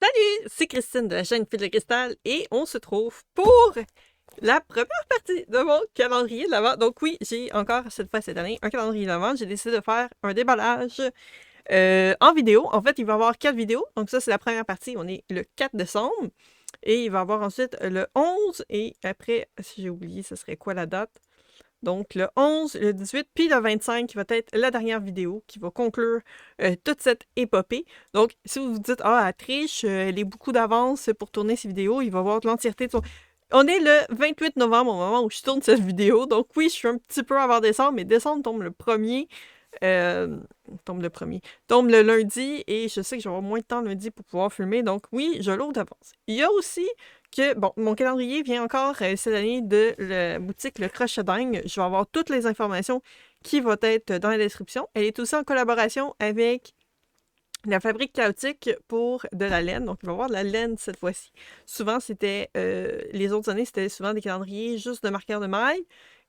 Salut, c'est Christine de la chaîne Fil de Cristal et on se trouve pour la première partie de mon calendrier de l'Avent. Donc oui, j'ai encore cette fois cette année un calendrier de l'Avent. J'ai décidé de faire un déballage en vidéo. En fait, il va y avoir 4 vidéos. Donc ça, c'est la première partie. On est le 4 décembre. Et il va y avoir ensuite le 11. Et après, si j'ai oublié, ce serait quoi la date? Donc, le 11, le 18, puis le 25, qui va être la dernière vidéo qui va conclure toute cette épopée. Donc, si vous vous dites, ah, elle triche, elle est beaucoup d'avance pour tourner ces vidéos, il va voir l'entièreté de son... On est le 28 novembre au moment où je tourne cette vidéo. Donc, oui, je suis un petit peu avant décembre, mais décembre tombe le premier. Euh, tombe le lundi et je sais que j'aurai moins de temps lundi pour pouvoir filmer. Donc, oui, je l'ouvre d'avance. Il y a aussi que, bon, mon calendrier vient encore cette année de la boutique Le Crochet Dingue. Je vais avoir toutes les informations qui vont être dans la description. Elle est aussi en collaboration avec la fabrique chaotique pour de la laine. Donc, il va y avoir de la laine cette fois-ci. Souvent, c'était... les autres années, c'était souvent des calendriers juste de marqueurs de maille.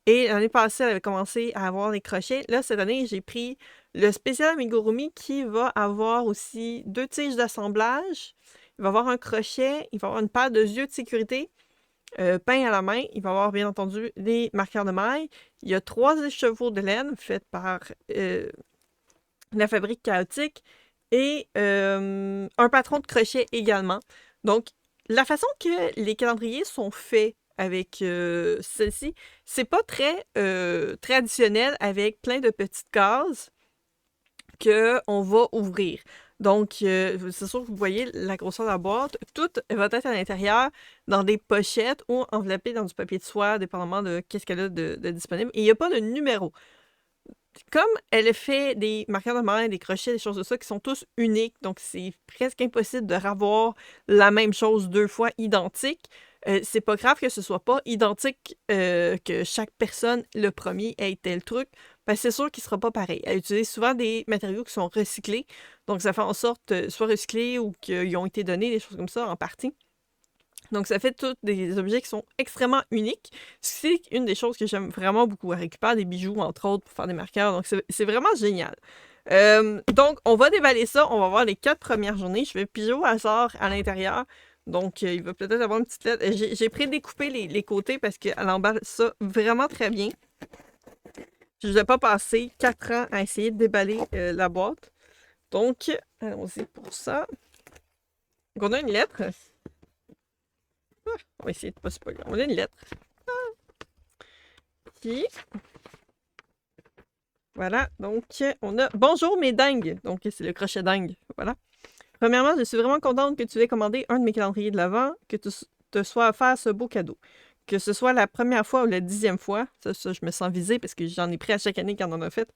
Et l'année passée, elle avait commencé à avoir des crochets. Là, cette année, j'ai pris le spécial amigurumi qui va avoir aussi 2 tiges d'assemblage. Il va avoir un crochet, il va avoir une paire de yeux de sécurité peints à la main. Il va avoir, bien entendu, des marqueurs de maille. Il y a 3 écheveaux de laine faits par la fabrique chaotique et un patron de crochet également. Donc, la façon que les calendriers sont faits avec celle-ci, c'est pas très traditionnel avec plein de petites cases qu'on va ouvrir. Donc, c'est sûr que vous voyez la grosseur de la boîte. Tout va être à l'intérieur dans des pochettes ou enveloppé dans du papier de soie, dépendamment de qu'est-ce qu'elle a de disponible. Et il n'y a pas de numéro. Comme elle fait des marqueurs de main, des crochets, des choses de ça qui sont tous uniques, donc c'est presque impossible de revoir la même chose 2 fois identique. C'est pas grave que ce soit pas identique, que chaque personne, le premier, ait tel truc, parce que c'est sûr qu'il sera pas pareil. Elle utilise souvent des matériaux qui sont recyclés, donc ça fait en sorte soit recyclés ou qu'ils ont été donnés, des choses comme ça en partie. Donc, ça fait tous des objets qui sont extrêmement uniques. C'est une des choses que j'aime vraiment beaucoup. Elle récupère des bijoux, entre autres, pour faire des marqueurs. Donc, c'est vraiment génial. Donc, on va déballer ça. On va voir les 4 premières journées. Je vais piger au hasard à l'intérieur. Donc, il va peut-être avoir une petite lettre. J'ai prédécoupé les côtés parce qu'elle emballe ça vraiment très bien. Je ne vais pas passer 4 ans à essayer de déballer la boîte. Donc, allons-y pour ça. Donc, on a une lettre. On va essayer de pas spoiler. On a une lettre. Puis, voilà. Donc, on a Bonjour mes dingues. Donc, c'est le crochet dingue. Voilà. Premièrement, je suis vraiment contente que tu aies commandé un de mes calendriers de l'Avent, que tu te sois offert ce beau cadeau. Que ce soit la première fois ou la 10e fois. Ça, je me sens visée parce que j'en ai pris à chaque année qu'on en a fait.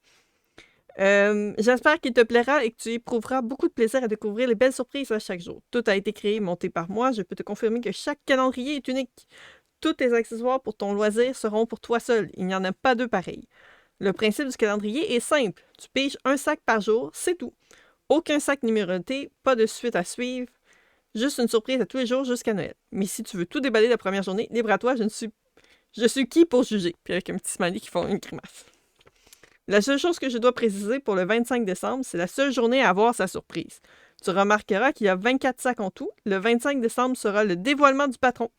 J'espère qu'il te plaira et que tu éprouveras beaucoup de plaisir à découvrir les belles surprises à chaque jour. Tout a été créé et monté par moi. Je peux te confirmer que chaque calendrier est unique. Tous tes accessoires pour ton loisir seront pour toi seul. Il n'y en a pas 2 pareils. Le principe du calendrier est simple. Tu piges un sac par jour, c'est tout. Aucun sac numéroté, pas de suite à suivre. Juste une surprise à tous les jours jusqu'à Noël. Mais si tu veux tout déballer la première journée, libre à toi, je suis qui pour juger? Puis avec un petit smiley qui font une grimace. La seule chose que je dois préciser pour le 25 décembre, c'est la seule journée à avoir sa surprise. Tu remarqueras qu'il y a 24 sacs en tout. Le 25 décembre sera le dévoilement du patron.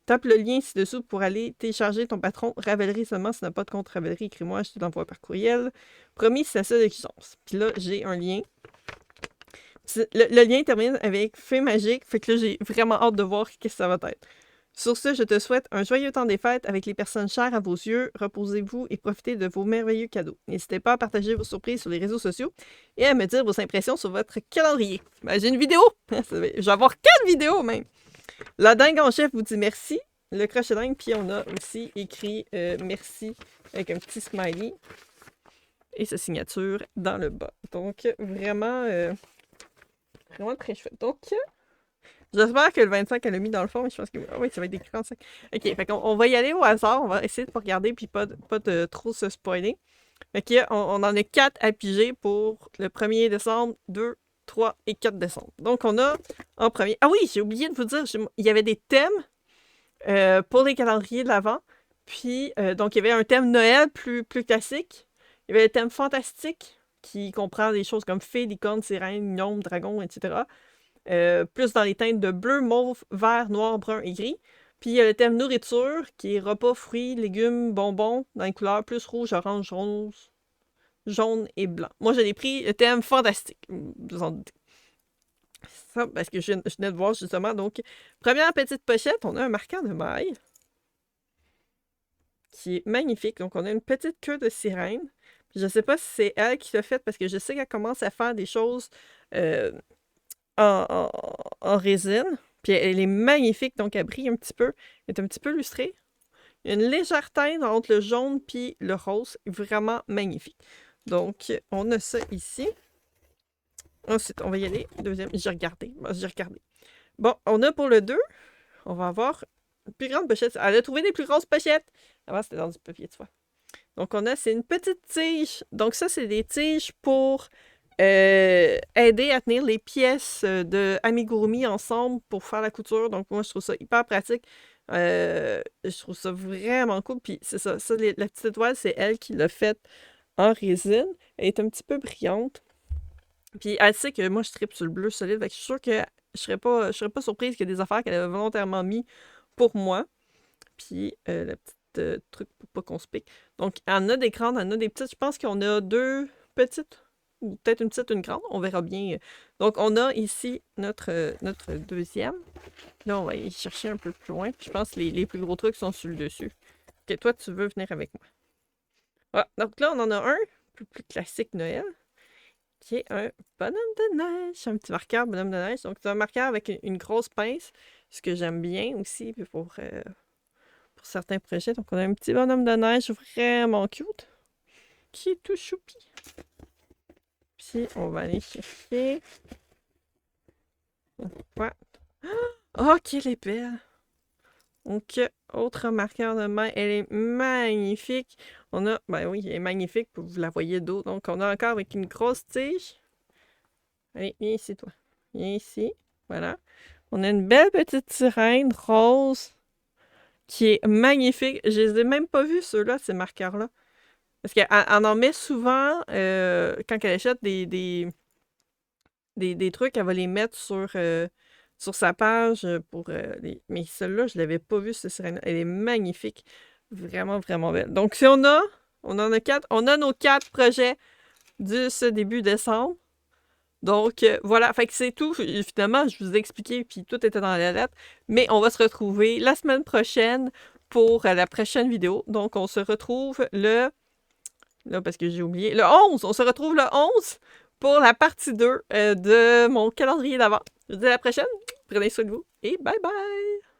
Tape le lien ci-dessous pour aller télécharger ton patron. Ravelry seulement, si tu n'as pas de compte Ravelry, écris-moi, je te l'envoie par courriel. Promis, c'est la seule exigence. Puis là, j'ai un lien. Le lien termine avec Fée magique, fait que là, j'ai vraiment hâte de voir ce que ça va être. Sur ce, je te souhaite un joyeux temps des fêtes avec les personnes chères à vos yeux. Reposez-vous et profitez de vos merveilleux cadeaux. N'hésitez pas à partager vos surprises sur les réseaux sociaux et à me dire vos impressions sur votre calendrier. Ben, j'ai une vidéo! Je vais avoir 4 vidéos même! La dingue en chef vous dit merci. Le crochet dingue, puis on a aussi écrit merci avec un petit smiley et sa signature dans le bas. Donc, vraiment, vraiment très chouette. Donc, j'espère que le 25, elle a mis dans le fond, mais je pense que oui, ça va être des grands sacs. Ok, fait qu'on va y aller au hasard. On va essayer de pas regarder puis pas de trop se spoiler. Fait qu'on en a 4 à piger pour le 1er décembre, 2, 3 et 4 décembre. Donc, on a en premier... Ah oui, j'ai oublié de vous dire, il y avait des thèmes pour les calendriers de l'Avent. Puis, donc, il y avait un thème Noël plus classique. Il y avait le thème fantastique qui comprend des choses comme fées, licornes, sirènes, gnomes, dragons, etc. plus dans les teintes de bleu, mauve, vert, noir, brun et gris. Puis il y a le thème nourriture, qui est repas, fruits, légumes, bonbons, dans les couleurs plus rouge, orange, rose, jaune et blanc. Moi, je l'ai pris le thème fantastique. Vous en doutez. Ça, parce que je venais de voir justement. Donc, première petite pochette, on a un marqueur de maille qui est magnifique. Donc, on a une petite queue de sirène. Puis, je sais pas si c'est elle qui l'a fait parce que je sais qu'elle commence à faire des choses en résine. Puis, elle est magnifique. Donc, elle brille un petit peu. Elle est un petit peu lustrée. Il y a une légère teinte entre le jaune puis le rose. Vraiment magnifique. Donc, on a ça ici. Ensuite, on va y aller. Deuxième, j'ai regardé. Bon, on a pour le 2, on va avoir une plus grande pochette. Elle a trouvé des plus grosses pochettes. Avant, c'était dans du papier de soie. Donc, c'est une petite tige. Donc, ça, c'est des tiges pour aider à tenir les pièces de amigurumi ensemble pour faire la couture. Donc, moi, je trouve ça hyper pratique. Je trouve ça vraiment cool. Puis, c'est ça. La petite étoile, c'est elle qui l'a faite en résine. Elle est un petit peu brillante. Puis elle sait que moi, je tripe sur le bleu solide. Fait que je suis sûre que je serais pas surprise qu'il y ait des affaires qu'elle avait volontairement mis pour moi. Puis la petite truc pour pas qu'on se pique. Donc, elle en a des grandes, elle en a des petites. Je pense qu'on a 2 petites. Ou peut-être une petite, une grande. On verra bien. Donc, on a ici notre deuxième. Là, on va aller chercher un peu plus loin. Puis je pense que les plus gros trucs sont sur le dessus. Ok, toi, tu veux venir avec moi. Ah, donc là, on en a un plus classique Noël, qui est un bonhomme de neige, un petit marqueur bonhomme de neige. Donc, c'est un marqueur avec une grosse pince, ce que j'aime bien aussi pour certains projets. Donc, on a un petit bonhomme de neige vraiment cute, qui est tout choupi. Puis, on va aller chercher... Ouais. Oh, qu'elle est belle! Donc, autre marqueur de main, elle est magnifique. On a, ben oui, elle est magnifique, vous la voyez d'eau. Donc, on a encore avec une grosse tige. Allez, viens ici, toi. Viens ici. Voilà. On a une belle petite sirène rose qui est magnifique. Je les ai même pas vus, ceux-là, ces marqueurs-là. Parce qu'elle en met souvent, quand elle achète des trucs, elle va les mettre sur sa page pour les... Mais celle-là, je l'avais pas vue, cette sirène-là. Elle est magnifique. Vraiment, vraiment belle. Donc, si on en a 4. On a nos 4 projets de ce début décembre. Donc, voilà. Fait que c'est tout. Finalement, je vous ai expliqué, puis tout était dans la lettre. Mais on va se retrouver la semaine prochaine pour la prochaine vidéo. Donc, on se retrouve le... Là, parce que j'ai oublié. Le 11! On se retrouve le 11 pour la partie 2 de mon calendrier d'avant. Je vous dis à la prochaine. Prenez soin de vous et bye bye!